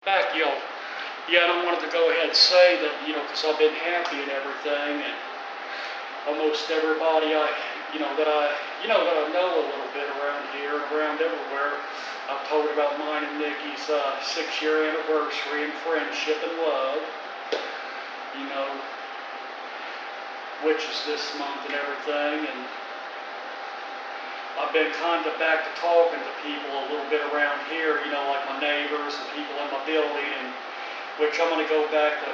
Back, yeah, I wanted to go ahead and say that, because I've been happy and everything, and almost everybody that I know a little bit around here and around everywhere, I've told about mine and Niki's 6-year anniversary and friendship and love, you know, which is this month and everything, and I've been kind of back to talking to people a little bit around here, like my neighbors and people in my building, and which I'm going to go back to,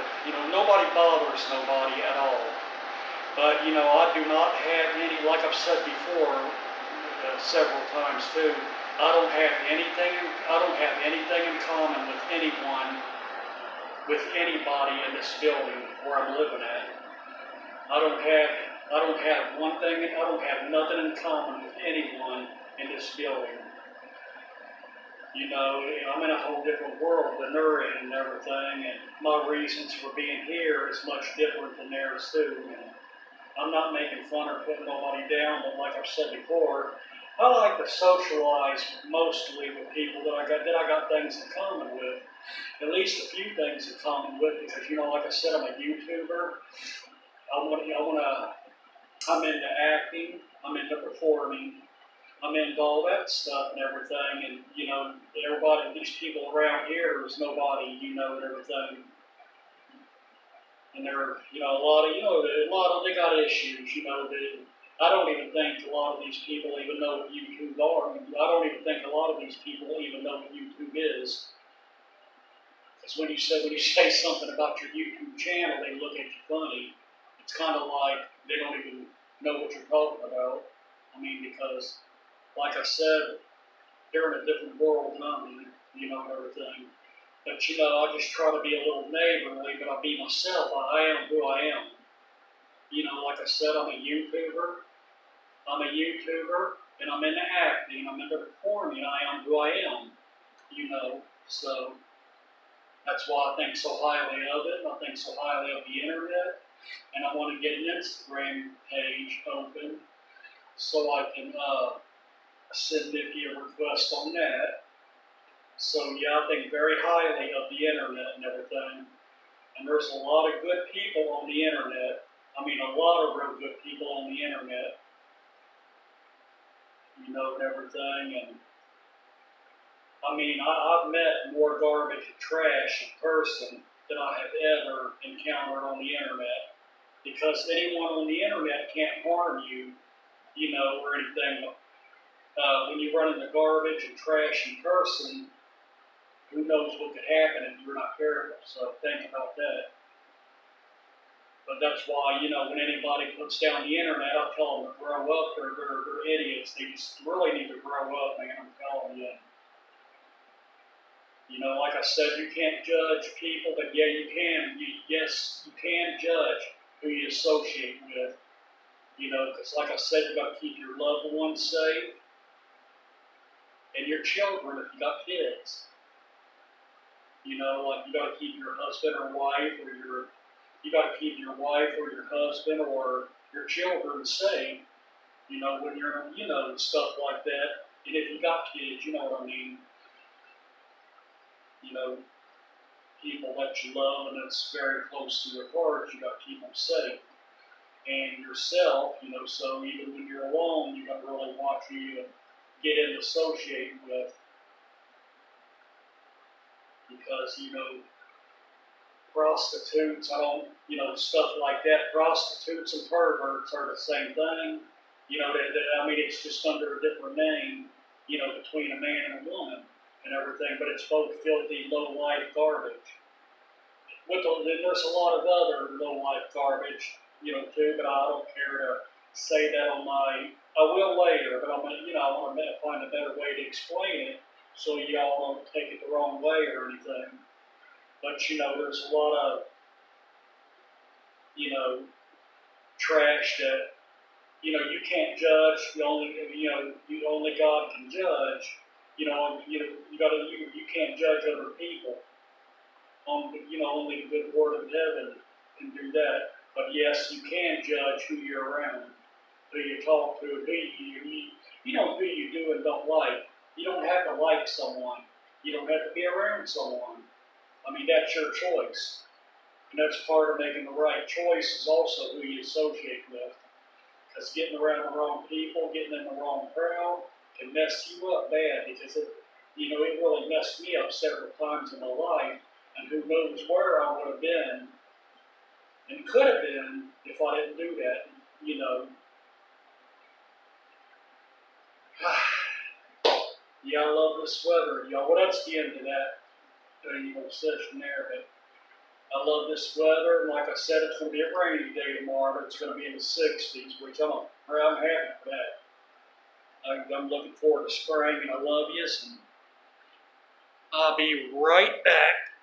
nobody bothers nobody at all. But, I do not have any, like I've said before, several times too, I don't have anything in common with anyone, with anybody in this building where I'm living at. I don't have one thing, I don't have nothing in common with anyone in this building. I'm in a whole different world than they're in and everything, and my reasons for being here is much different than theirs too. And I'm not making fun or putting nobody down, but like I've said before, I like to socialize mostly with people that I got things in common with, at least a few things in common with, because like I said, I'm a YouTuber. I'm into acting, I'm into performing, I'm into all that stuff and everything, and everybody, these people around here is nobody, and everything. And they're, they got issues, that I don't even think a lot of these people even know what YouTube are. I don't even think a lot of these people even know what YouTube is. Because when you say something about your YouTube channel, they look at you funny. It's kind of like they don't even know what you're talking about. Because, like I said, they're in a different world than I'm in, and everything. But, I just try to be a little neighborly, but I be myself. I am who I am. Like I said, I'm a YouTuber, and I'm into acting, I'm into performing. I am who I am, So that's why I think so highly of it. I think so highly of the internet, and I want to get an Instagram page open so I can send Niki a request on that. So yeah, I think very highly of the internet and everything. And there's a lot of good people on the internet. A lot of real good people on the internet. And everything. And I've met more garbage and trash in person than I have ever encountered on the internet. Because anyone on the internet can't harm you, or anything. When you run into garbage and trash in person, who knows what could happen if you're not careful. So think about that. But that's why, when anybody puts down the internet, I tell them to grow up. They're idiots. They just really need to grow up, man. I'm telling you. Like I said, you can't judge people, but yeah, you can. Yes, you can judge who you associate with. Because like I said, you got to keep your loved ones safe. And your children, if you got kids. Like you got to keep your husband or wife, or you got to keep your wife or your husband or your children safe, when you're, stuff like that. And if you got kids, you know what I mean. People that you love and that's very close to your heart, you got to keep them safe. And yourself, so even when you're alone, you got to really watch who you get in associating with. Because, prostitutes, stuff like that. Prostitutes and perverts are the same thing. It's just under a different name, between a man and a woman and everything, but it's both filthy, low-life garbage. There's a lot of other low-life garbage, too, but I don't care to say that I will later, but I want to find a better way to explain it so y'all don't take it the wrong way or anything. But, there's a lot of, trash that, you can't judge. Only God can judge. You can't judge other people. Only the good Word of heaven can do that. But yes, you can judge who you're around, who you talk to, who you do and don't like. You don't have to like someone. You don't have to be around someone. I mean, that's your choice. And that's part of making the right choice is also who you associate with. Because getting around the wrong people, getting in the wrong crowd can mess you up bad because it really messed me up several times in my life. And who knows where I would have been and could have been if I didn't do that, Yeah, I love this weather, y'all. Well, that's the end of that session there, but I love this weather, and like I said, it's going to be a rainy day tomorrow, but it's going to be in the 60s, which I'm happy for that. I'm looking forward to spring, and I love you, and I'll be right back.